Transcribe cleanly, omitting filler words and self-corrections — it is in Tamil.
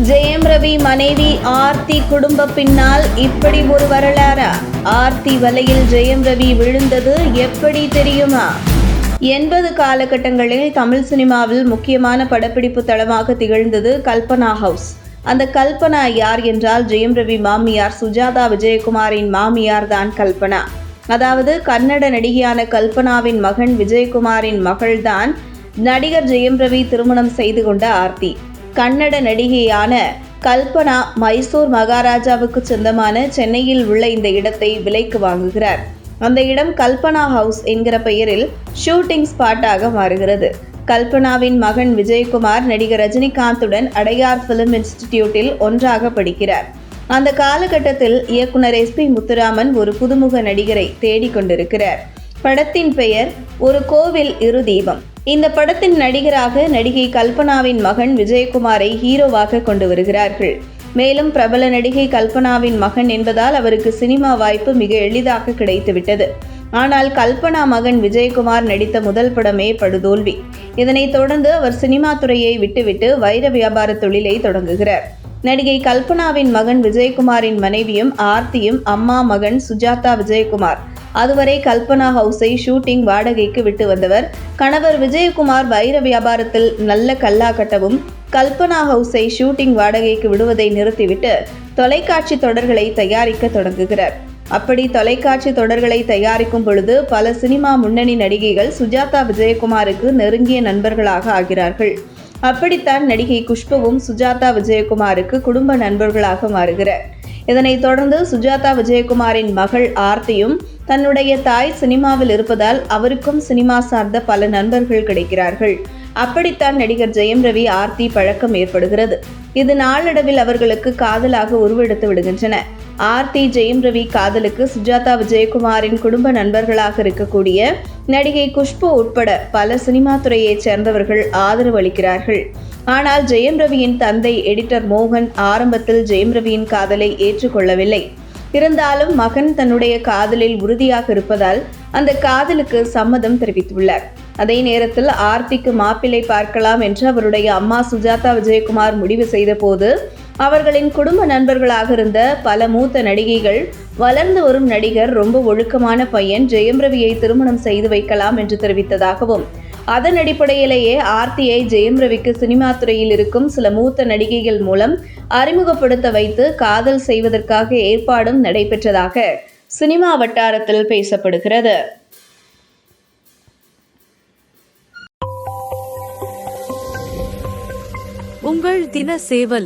ஜெயம் ரவி மனைவி ஆர்த்தி குடும்ப பின்னால் இப்படி ஒரு வரலாறா? ஆர்த்தி வலையில் ஜெயம் ரவி விழுந்தது எப்படி தெரியுமா? 80 காலகட்டங்களில் தமிழ் சினிமாவில் முக்கியமான படப்பிடிப்பு தளமாக திகழ்ந்தது கல்பனா ஹவுஸ். அந்த கல்பனா யார் என்றால் ஜெயம் ரவி மாமியார் சுஜாதா விஜயகுமாரின் மாமியார் தான் கல்பனா. அதாவது கன்னட நடிகையான கல்பனாவின் மகன் விஜயகுமாரின் மகள்தான் நடிகர் ஜெயம் ரவி திருமணம் செய்து கொண்ட ஆர்த்தி. கன்னட நடிகையான கல்பனா மைசூர் மகாராஜாவுக்கு சொந்தமான சென்னையில் உள்ள இந்த இடத்தை விலைக்கு வாங்குகிறார். அந்த இடம் கல்பனா ஹவுஸ் என்கிற பெயரில் ஷூட்டிங் ஸ்பாட்டாக மாறுகிறது. கல்பனாவின் மகன் விஜயகுமார் நடிகர் ரஜினிகாந்துடன் அடையார் பிலிம் இன்ஸ்டிடியூட்டில் ஒன்றாக படிக்கிறார். அந்த காலகட்டத்தில் இயக்குனர் SP முத்துராமன் ஒரு புதுமுக நடிகரை தேடிக்கொண்டிருக்கிறார். படத்தின் பெயர் ஒரு கோவில் இரு தீபம். இந்த படத்தின் நடிகராக நடிகை கல்பனாவின் மகன் விஜயகுமாரை ஹீரோவாக கொண்டு வருகிறார்கள். மேலும் பிரபல நடிகை கல்பனாவின் மகன் என்பதால் அவருக்கு சினிமா வாய்ப்பு மிக எளிதாக கிடைத்துவிட்டது. ஆனால் கல்பனா மகன் விஜயகுமார் நடித்த முதல் படமே படுதோல்வி. இதனைத் தொடர்ந்து அவர் சினிமா துறையை விட்டுவிட்டு வைர வியாபார தொழிலை தொடங்குகிறார். நடிகை கல்பனாவின் மகன் விஜயகுமாரின் மனைவியும் ஆர்த்தியும் அம்மா மகன் சுஜாதா விஜயகுமார். அதுவரை கல்பனா ஹவுஸை ஷூட்டிங் வாடகைக்கு விட்டு வந்தவர். கணவர் விஜயகுமார் வைர வியாபாரத்தில் நல்ல கல்லா கட்டவும் கல்பனா ஹவுஸை ஷூட்டிங் வாடகைக்கு விடுவதை நிறுத்திவிட்டு தொலைக்காட்சி தொடர்களை தயாரிக்க தொடங்குகிறார். அப்படி தொலைக்காட்சி தொடர்களை தயாரிக்கும் பொழுது பல சினிமா முன்னணி நடிகைகள் சுஜாதா விஜயகுமாருக்கு நெருங்கிய நண்பர்களாக ஆகிறார்கள். அப்படித்தான் நடிகை குஷ்புவும் சுஜாதா விஜயகுமாருக்கு குடும்ப நண்பர்களாக மாறுகிறார். இதனைத் தொடர்ந்து சுஜாதா விஜயகுமாரின் மகள் ஆர்த்தியும் தன்னுடைய தாய் சினிமாவில் இருப்பதால் அவருக்கும் சினிமா சார்ந்த பல நண்பர்கள் கிடைக்கிறார்கள். அப்படித்தான் நடிகர் ஜெயம் ரவி ஆர்த்தி பழக்கம் ஏற்படுகிறது. இது நாளடைவில் அவர்களுக்கு காதலாக உருவெடுத்து விடுகின்றன. ஆர்த்தி ஜெயம் ரவி காதலுக்கு சுஜாதா விஜயகுமாரின் குடும்ப நண்பர்களாக இருக்கக்கூடிய நடிகை குஷ்பு உட்பட பல சினிமா துறையைச் சேர்ந்தவர்கள் ஆதரவு அளிக்கிறார்கள். ஆனால் ஜெயம் ரவியின் தந்தை எடிட்டர் மோகன் ஆரம்பத்தில் ஜெயம் ரவியின் காதலை ஏற்றுக்கொள்ளவில்லை. இருந்தாலும் மகன் தன்னுடைய காதலில் உறுதியாக இருப்பதால் அந்த காதலுக்கு சம்மதம் தெரிவித்துள்ளார். அதே நேரத்தில் ஆர்த்திக்கு மாப்பிள்ளை பார்க்கலாம் என்று அவருடைய அம்மா சுஜாதா விஜயகுமார் முடிவு செய்த போது அவர்களின் குடும்ப நண்பர்களாக இருந்த பல மூத்த நடிகைகள் வளர்ந்து வரும் நடிகர் ரொம்ப ஒழுக்கமான பையன், ஜெயம் ரவியை திருமணம் செய்து வைக்கலாம் என்று தெரிவித்ததாகவும் அதன் அடிப்படையிலேயே ஆர்த்தியை ஜெயம் ரவிக்கு சினிமா துறையில் இருக்கும் சில மூத்த நடிகைகள் மூலம் அறிமுகப்படுத்த வைத்து காதல் செய்வதற்காக ஏற்பாடும் நடைபெற்றதாக சினிமா வட்டாரத்தில் பேசப்படுகிறது. உங்கள் தின சேவல்